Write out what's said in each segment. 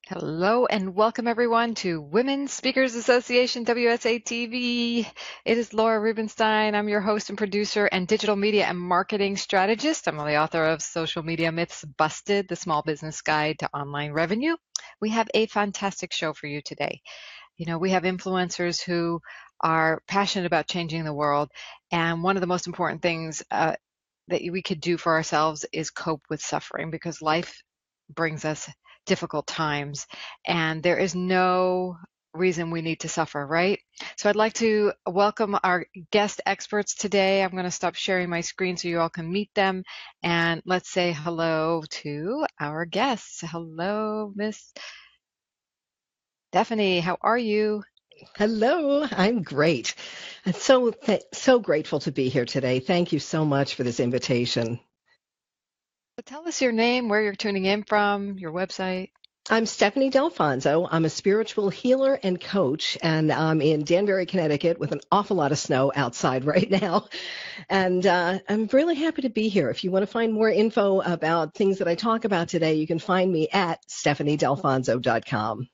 Hello and welcome everyone to Women Speakers Association WSA-TV. It is Laura Rubenstein. I'm your host and producer and digital media and marketing strategist. I'm the author of Social Media Myths Busted, the Small Business Guide to Online Revenue. We have a fantastic show for you today. We have influencers who are passionate about changing the world, and one of the most important things that we could do for ourselves is cope with suffering, because life brings us difficult times and there is no reason we need to suffer, right? So I'd like to welcome our guest experts today. I'm going to stop sharing my screen so you all can meet them, and let's say hello to our guests. Hello, Miss Stephanie. How are you? Hello, I'm great. I'm so grateful to be here today. Thank you so much for this invitation. So tell us your name, where you're tuning in from, your website. I'm Stephanie Dalfonzo. I'm a spiritual healer and coach, and I'm in Danbury, Connecticut with an awful lot of snow outside right now. And I'm really happy to be here. If you want to find more info about things that I talk about today, you can find me at stephaniedalfonzo.com.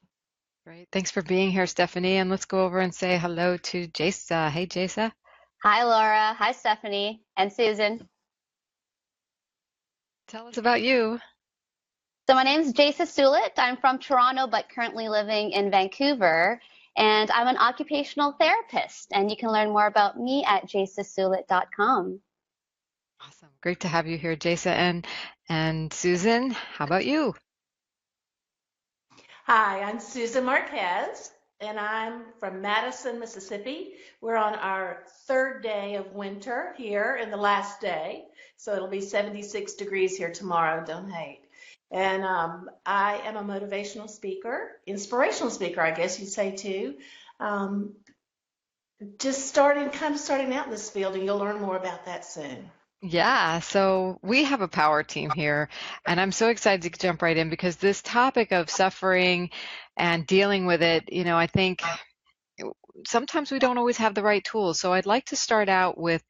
Great. Thanks for being here, Stephanie. And let's go over and say hello to Jasa. Hey, Jasa. Hi, Laura. Hi, Stephanie and Susan. Tell us about you. So my name is Jasa Sulit. I'm from Toronto, but currently living in Vancouver. And I'm an occupational therapist. And you can learn more about me at jasasulit.com. Awesome. Great to have you here, Jasa. And Susan, how about you? Hi, I'm Susan Marquez, and I'm from Madison, Mississippi. We're on our third day of winter here in the last day, so it'll be 76 degrees here tomorrow, don't hate. And I am a motivational speaker, inspirational speaker, I guess you'd say too. Just starting out in this field, and you'll learn more about that soon. Yeah, so we have a power team here, and I'm so excited to jump right in because this topic of suffering and dealing with it, I think sometimes we don't always have the right tools. So I'd like to start out with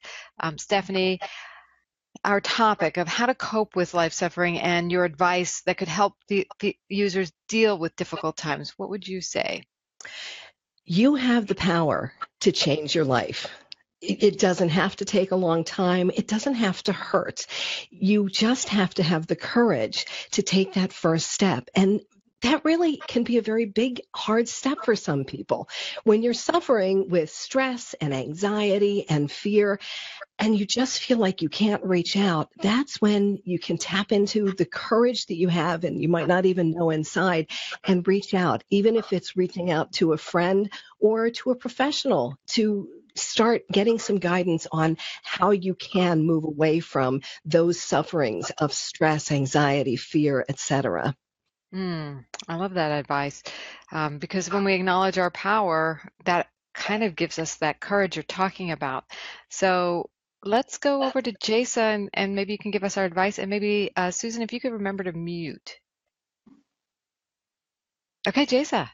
Stephanie, our topic of how to cope with life suffering and your advice that could help the users deal with difficult times. What would you say? You have the power to change your life. It doesn't have to take a long time. It doesn't have to hurt. You just have to have the courage to take that first step. And that really can be a very big, hard step for some people. When you're suffering with stress and anxiety and fear, and you just feel like you can't reach out, that's when you can tap into the courage that you have, and you might not even know inside, and reach out, even if it's reaching out to a friend or to a professional to start getting some guidance on how you can move away from those sufferings of stress, anxiety, fear, etc. I love that advice, because when we acknowledge our power, that kind of gives us that courage you're talking about. So let's go over to Jasa, and maybe you can give us our advice, and maybe Susan, if you could remember to mute. Okay, Jasa.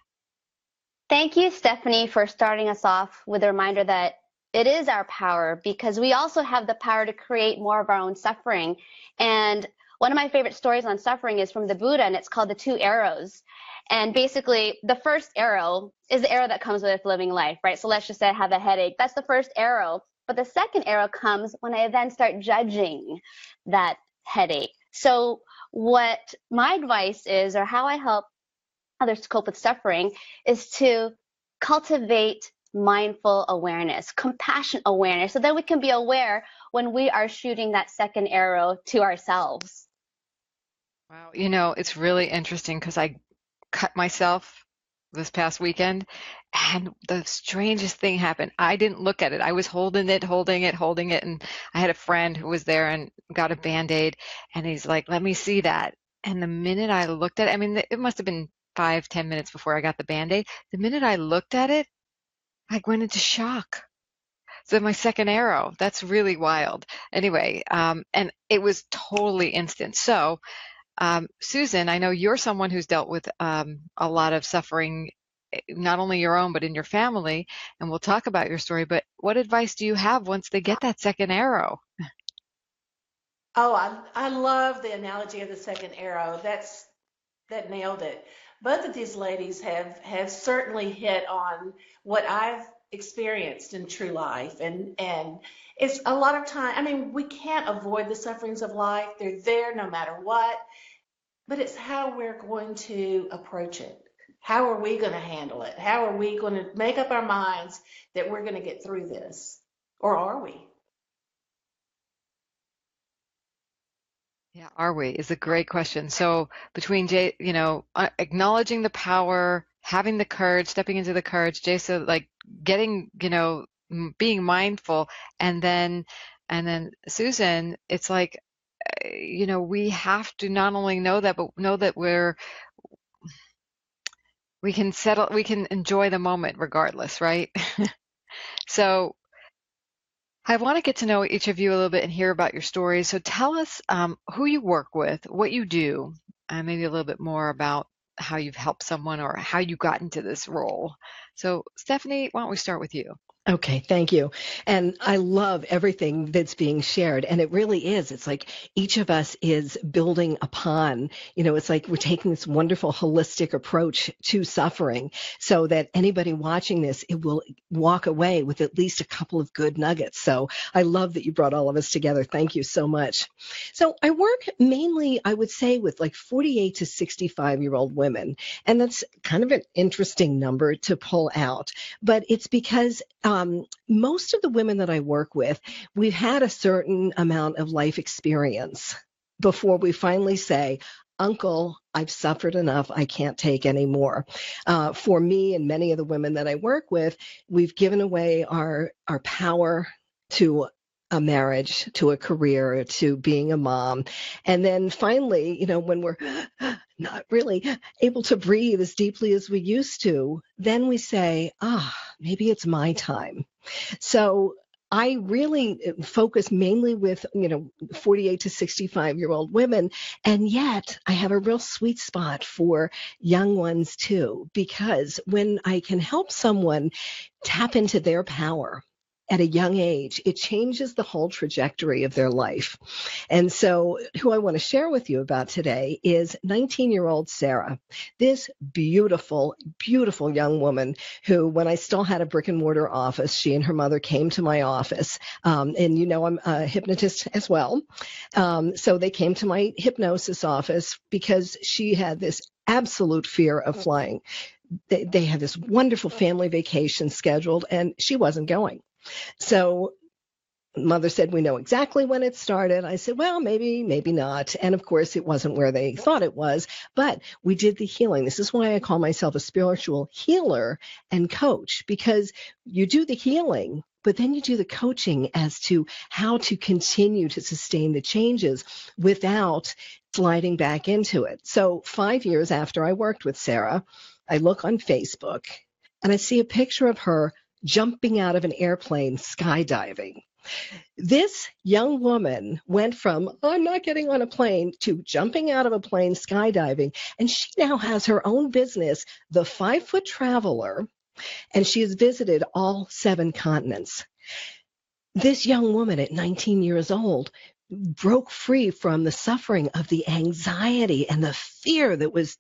Thank you, Stephanie, for starting us off with a reminder that it is our power, because we also have the power to create more of our own suffering. And one of my favorite stories on suffering is from the Buddha, and it's called The Two Arrows. And basically, the first arrow is the arrow that comes with living life, right? So let's just say I have a headache. That's the first arrow. But the second arrow comes when I then start judging that headache. So what my advice is, or how I help others to cope with suffering, is to cultivate mindful awareness, compassion awareness, so that we can be aware when we are shooting that second arrow to ourselves. Wow, it's really interesting because I cut myself this past weekend, and the strangest thing happened. I didn't look at it. I was holding it, and I had a friend who was there and got a Band-Aid, and he's like, "Let me see that." And the minute I looked at it, I mean, it must have been 5-10 minutes before I got the Band-Aid. The minute I looked at it, I went into shock. So my second arrow, that's really wild. Anyway, and it was totally instant. So, Susan, I know you're someone who's dealt with a lot of suffering, not only your own, but in your family, and we'll talk about your story, but what advice do you have once they get that second arrow? Oh, I love the analogy of the second arrow. That nailed it. both of these ladies have certainly hit on what I've experienced in true life. And it's a lot of time. I mean, we can't avoid the sufferings of life. They're there no matter what, but it's how we're going to approach it. How are we going to handle it? How are we going to make up our minds that we're going to get through this? Or are we? Yeah, are we? Is a great question. So between acknowledging the power, having the courage, stepping into the courage, Jason, like getting, being mindful, and then Susan, it's like, we have to not only know that, but know that we can enjoy the moment regardless, right? So I want to get to know each of you a little bit and hear about your stories. So tell us who you work with, what you do, and maybe a little bit more about how you've helped someone or how you got into this role. So Stephanie, why don't we start with you? Okay, thank you. And I love everything that's being shared. And it really is. It's like each of us is building upon, it's like we're taking this wonderful holistic approach to suffering so that anybody watching this, it will walk away with at least a couple of good nuggets. So I love that you brought all of us together. Thank you so much. So I work mainly, I would say, with like 48 to 65-year-old women. And that's kind of an interesting number to pull out. But it's because most of the women that I work with, we've had a certain amount of life experience before we finally say, Uncle, I've suffered enough. I can't take any more. For me and many of the women that I work with, we've given away our power to a marriage, to a career, to being a mom. And then finally, when we're not really able to breathe as deeply as we used to, then we say, maybe it's my time. So I really focus mainly with, 48 to 65-year-old women. And yet I have a real sweet spot for young ones too, because when I can help someone tap into their power at a young age, it changes the whole trajectory of their life. And so who I want to share with you about today is 19-year-old Sarah, this beautiful, beautiful young woman who, when I still had a brick and mortar office, she and her mother came to my office. And I'm a hypnotist as well. So they came to my hypnosis office because she had this absolute fear of flying. They had this wonderful family vacation scheduled and she wasn't going. So mother said, we know exactly when it started. I said, well, maybe not. And of course, it wasn't where they thought it was, but we did the healing. This is why I call myself a spiritual healer and coach, because you do the healing, but then you do the coaching as to how to continue to sustain the changes without sliding back into it. So 5 years after I worked with Sarah, I look on Facebook and I see a picture of her jumping out of an airplane skydiving. This young woman went from, I'm not getting on a plane, to jumping out of a plane skydiving. And she now has her own business, The 5-Foot Traveler, and she has visited all 7 continents. This young woman at 19 years old broke free from the suffering of the anxiety and the fear that was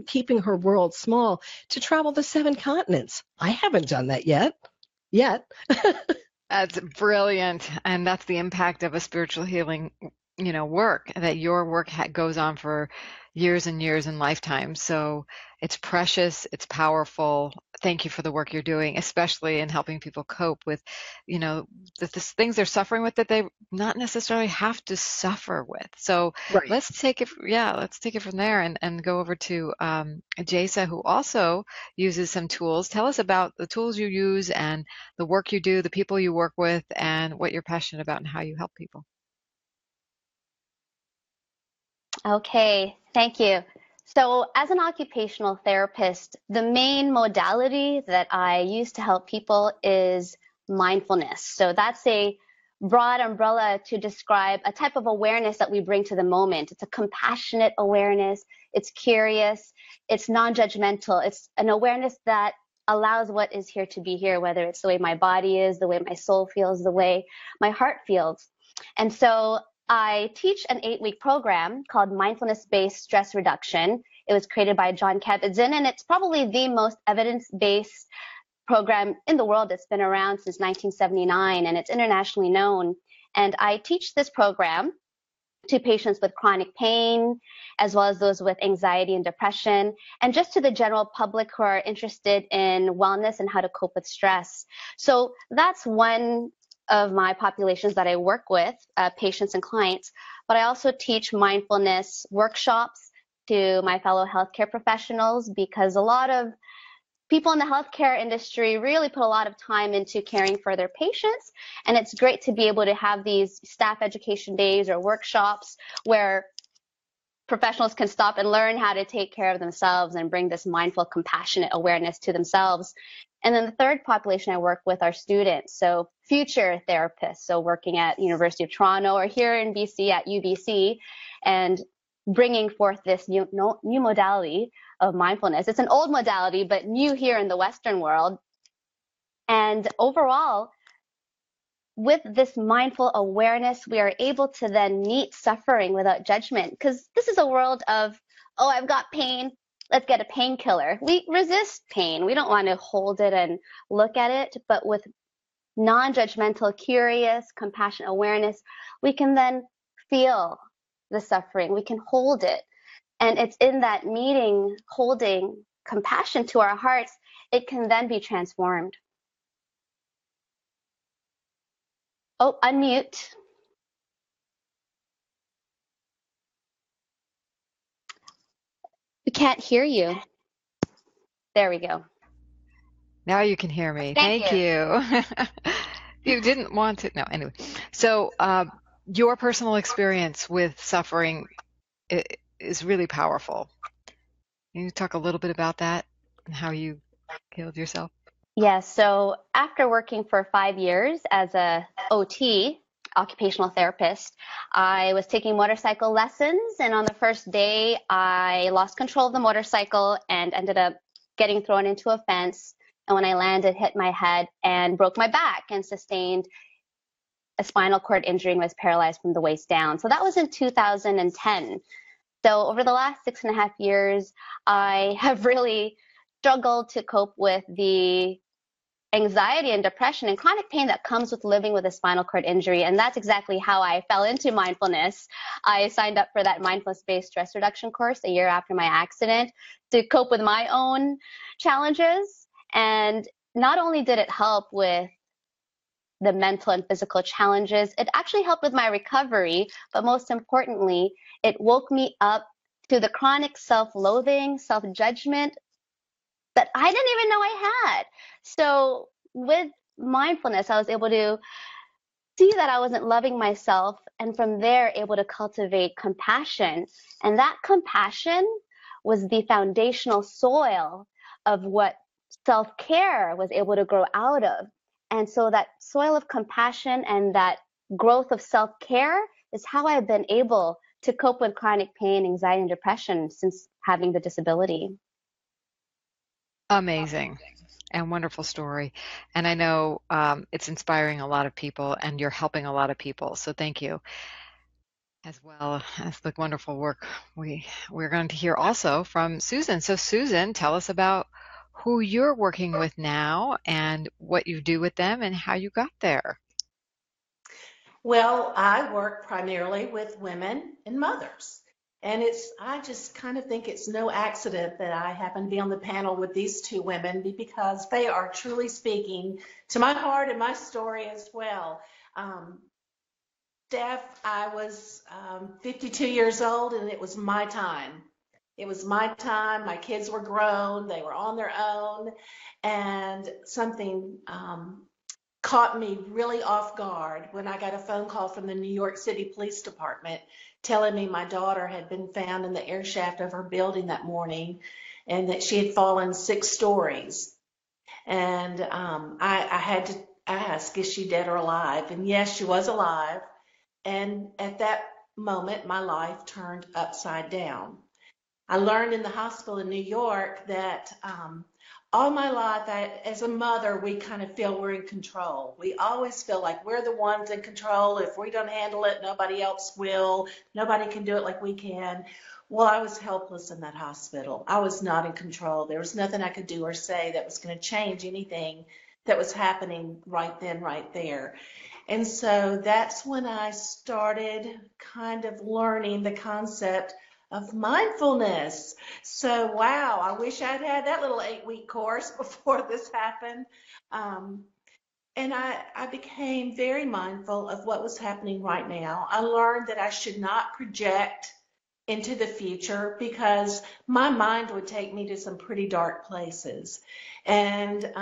keeping her world small to travel the 7 continents. I haven't done that yet. That's brilliant. And that's the impact of a spiritual healing, work, that your work goes on for years and years and lifetimes. So it's precious. It's powerful. Thank you for the work you're doing, especially in helping people cope with, the things they're suffering with that they not necessarily have to suffer with. So Right. Let's take it from there and go over to Jasa, who also uses some tools. Tell us about the tools you use and the work you do, the people you work with, and what you're passionate about and how you help people. Okay, thank you. So as an occupational therapist, the main modality that I use to help people is mindfulness. So that's a broad umbrella to describe a type of awareness that we bring to the moment. It's a compassionate awareness. It's curious. It's non-judgmental. It's an awareness that allows what is here to be here, whether it's the way my body is, the way my soul feels, the way my heart feels. And so I teach an 8-week program called Mindfulness-Based Stress Reduction. It was created by John Kabat-Zinn, and it's probably the most evidence-based program in the world. It's been around since 1979, and it's internationally known. And I teach this program to patients with chronic pain, as well as those with anxiety and depression, and just to the general public who are interested in wellness and how to cope with stress. So that's one of my populations that I work with, patients and clients. But I also teach mindfulness workshops to my fellow healthcare professionals, because a lot of people in the healthcare industry really put a lot of time into caring for their patients. And it's great to be able to have these staff education days or workshops where professionals can stop and learn how to take care of themselves and bring this mindful, compassionate awareness to themselves. And then the third population I work with are students, so future therapists, so working at University of Toronto or here in BC at UBC, and bringing forth this new modality of mindfulness. It's an old modality, but new here in the Western world. And overall, with this mindful awareness, we are able to then meet suffering without judgment, because this is a world of, oh, I've got pain, let's get a painkiller. We resist pain. We don't want to hold it and look at it, but with non-judgmental, curious, compassionate awareness, we can then feel the suffering. We can hold it. And it's in that meeting, holding compassion to our hearts, it can then be transformed. Oh, unmute. We can't hear you. There we go. Now you can hear me. Thank you. You didn't want to. No, anyway. So your personal experience with suffering is really powerful. Can you talk a little bit about that and how you healed yourself? Yes. So after working for 5 years as a OT, occupational therapist, I was taking motorcycle lessons. And on the first day, I lost control of the motorcycle and ended up getting thrown into a fence. And when I landed, hit my head and broke my back and sustained a spinal cord injury and was paralyzed from the waist down. So that was in 2010. So over the last 6.5 years, I have really struggled to cope with the anxiety and depression and chronic pain that comes with living with a spinal cord injury. And that's exactly how I fell into mindfulness. I signed up for that mindfulness-based stress reduction course a year after my accident to cope with my own challenges. And not only did it help with the mental and physical challenges, it actually helped with my recovery. But most importantly, it woke me up to the chronic self-loathing, self-judgment that I didn't even know I had. So with mindfulness, I was able to see that I wasn't loving myself, and from there able to cultivate compassion. And that compassion was the foundational soil of what self-care was able to grow out of. And so that soil of compassion and that growth of self-care is how I've been able to cope with chronic pain, anxiety, and depression since having the disability. Amazing and wonderful story. And I know it's inspiring a lot of people, and you're helping a lot of people. So thank you, as well as the wonderful work we're going to hear also from Susan. So Susan, tell us about who you're working with now and what you do with them and how you got there. Well, I work primarily with women and mothers. And I just kind of think it's no accident that I happen to be on the panel with these two women, because they are truly speaking to my heart and my story as well. Steph, I was 52 years old, and it was my time. It was my time. My kids were grown. They were on their own. And something caught me really off guard when I got a phone call from the New York City Police Department telling me my daughter had been found in the air shaft of her building that morning and that she had fallen 6 stories. And I had to ask, is she dead or alive? And yes, she was alive. And at that moment, my life turned upside down. I learned in the hospital in New York that all my life, as a mother, we kind of feel we're in control. We always feel like we're the ones in control. If we don't handle it, nobody else will. Nobody can do it like we can. Well, I was helpless in that hospital. I was not in control. There was nothing I could do or say that was going to change anything that was happening right then, right there. And so that's when I started kind of learning the concept of mindfulness. So, wow, I wish I'd had that little 8-week course before this happened. And I became very mindful of what was happening right now. I learned that I should not project into the future because my mind would take me to some pretty dark places. And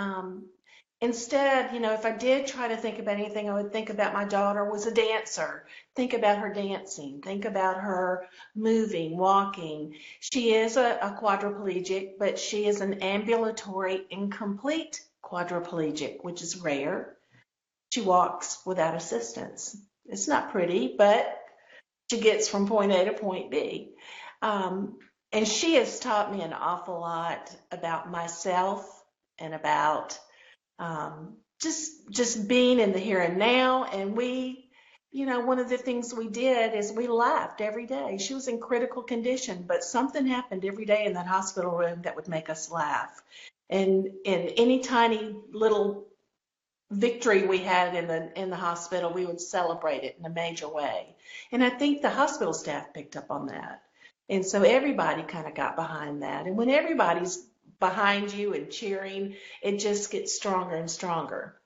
instead, if I did try to think about anything, I would think about my daughter was a dancer. Think about her dancing. Think about her moving, walking. She is a quadriplegic, but she is an ambulatory incomplete quadriplegic, which is rare. She walks without assistance. It's not pretty, but she gets from point A to point B. And she has taught me an awful lot about myself and about just being in the here and now. And one of the things we did is we laughed every day. She was in critical condition, but something happened every day in that hospital room that would make us laugh. And any tiny little victory we had in the hospital, we would celebrate it in a major way. And I think the hospital staff picked up on that. And so everybody kind of got behind that. And when everybody's behind you and cheering, it just gets stronger and stronger.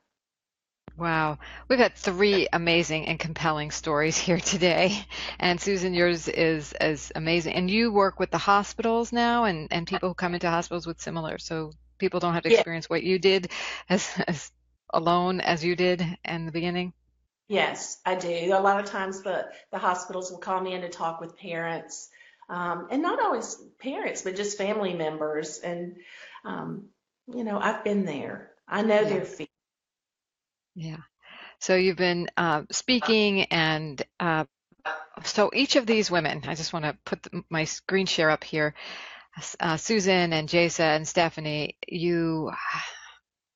Wow. We've had 3 amazing and compelling stories here today. And Susan, yours is amazing. And you work with the hospitals now and people who come into hospitals with similar, so people don't have to experience what you did as alone as you did in the beginning? Yes, I do. A lot of times the hospitals will call me in to talk with parents, and not always parents, but just family members. And, I've been there. I know their feelings. Yeah. So you've been speaking, and so each of these women, I just want to put my screen share up here. Susan and Jasa and Stephanie, you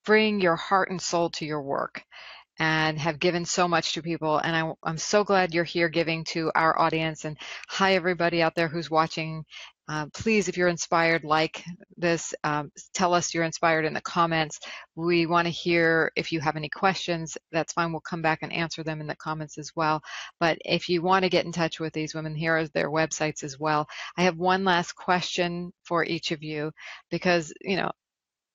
bring your heart and soul to your work and have given so much to people. And I'm so glad you're here giving to our audience. And hi, everybody out there who's watching. Please, if you're inspired like this, tell us you're inspired in the comments. We want to hear if you have any questions. That's fine. We'll come back and answer them in the comments as well. But if you want to get in touch with these women, here are their websites as well. I have one last question for each of you because,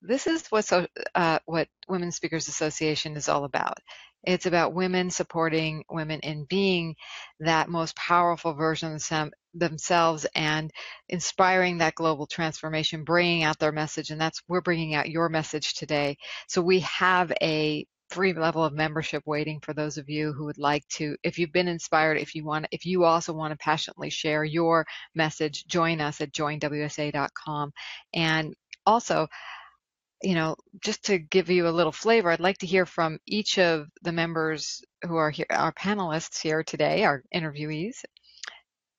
this is what Women's Speakers Association is all about. It's about women supporting women in being that most powerful version of themselves and inspiring that global transformation, bringing out their message. And we're bringing out your message today. So we have a free level of membership waiting for those of you who would like to, if you've been inspired, if you also want to passionately share your message, join us at joinwsa.com. And also, just to give you a little flavor, I'd like to hear from each of the members who are here, our panelists here today, our interviewees.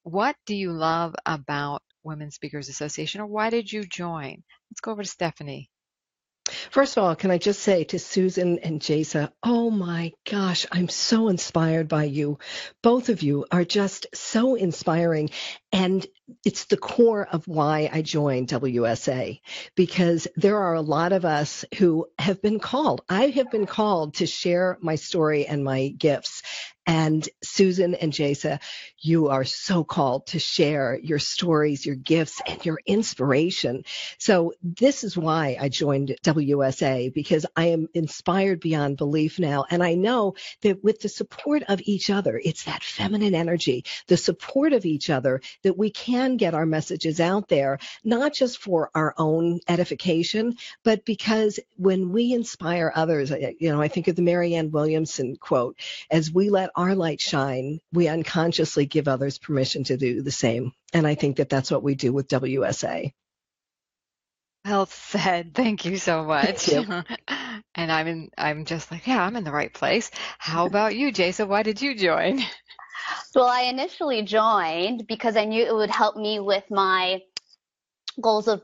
What do you love about Women's Speakers Association, or why did you join? Let's go over to Stephanie. First of all, can I just say to Susan and Jasa, oh my gosh, I'm so inspired by you. Both of you are just so inspiring. And it's the core of why I joined WSA, because there are a lot of us who have been called. I have been called to share my story and my gifts. And Susan and Jasa, you are so called to share your stories, your gifts, and your inspiration. So this is why I joined WSA, because I am inspired beyond belief now. And I know that with the support of each other, it's that feminine energy, the support of each other, that we can get our messages out there, not just for our own edification, but because when we inspire others, I think of the Marianne Williamson quote, as we let our light shine, we unconsciously give others permission to do the same. And I think that that's what we do with WSA. Well said. Thank you so much. Thank you. And I'm just like, yeah, I'm in the right place. How about you, Jasa? Why did you join? Well, I initially joined because I knew it would help me with my goals of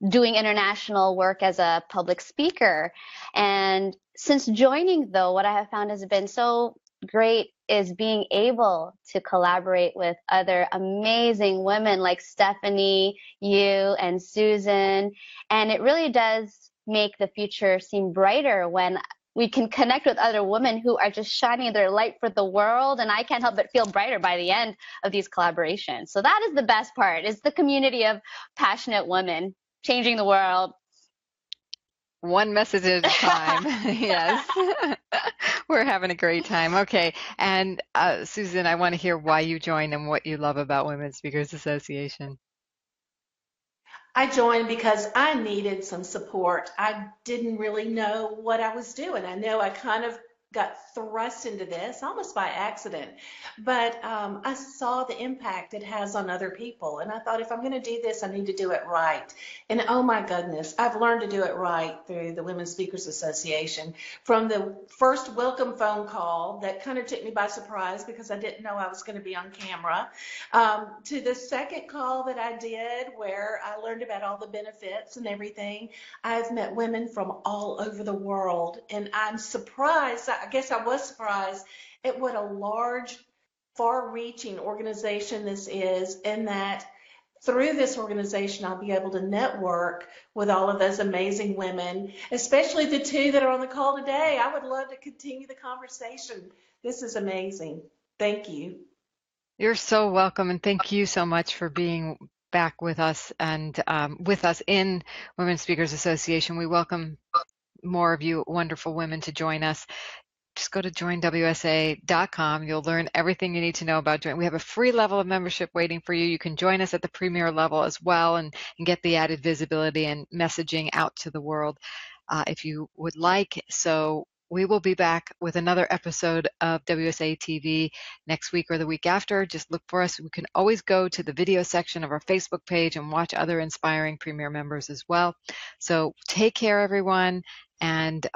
doing international work as a public speaker. And since joining, though, what I have found has been so great is being able to collaborate with other amazing women like Stephanie, you, and Susan. And it really does make the future seem brighter when we can connect with other women who are just shining their light for the world. And I can't help but feel brighter by the end of these collaborations. So that is the best part, is the community of passionate women changing the world. One message at a time. Yes. We're having a great time. Okay. And Susan, I want to hear why you joined and what you love about Women Speakers Association. I joined because I needed some support. I didn't really know what I was doing. I know I kind of got thrust into this almost by accident, but I saw the impact it has on other people. And I thought, if I'm going to do this, I need to do it right. And oh my goodness, I've learned to do it right through the Women Speakers Association. From the first welcome phone call that kind of took me by surprise because I didn't know I was going to be on camera, to the second call that I did where I learned about all the benefits and everything. I've met women from all over the world, and I'm surprised, I guess I was surprised at what a large, far-reaching organization this is, and that through this organization, I'll be able to network with all of those amazing women, especially the two that are on the call today. I would love to continue the conversation. This is amazing. Thank you. You're so welcome, and thank you so much for being back with us and with us in Women Speakers Association. We welcome more of you wonderful women to join us. Just go to joinwsa.com. You'll learn everything you need to know about join. We have a free level of membership waiting for you. You can join us at the premier level as well and get the added visibility and messaging out to the world if you would like. So we will be back with another episode of WSA-TV next week or the week after. Just look for us. We can always go to the video section of our Facebook page and watch other inspiring premier members as well. So take care, everyone, and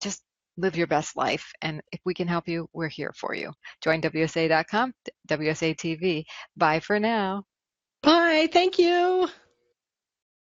just live your best life. And if we can help you, we're here for you. Join WSA.com, WSA-TV. Bye for now. Bye. Thank you.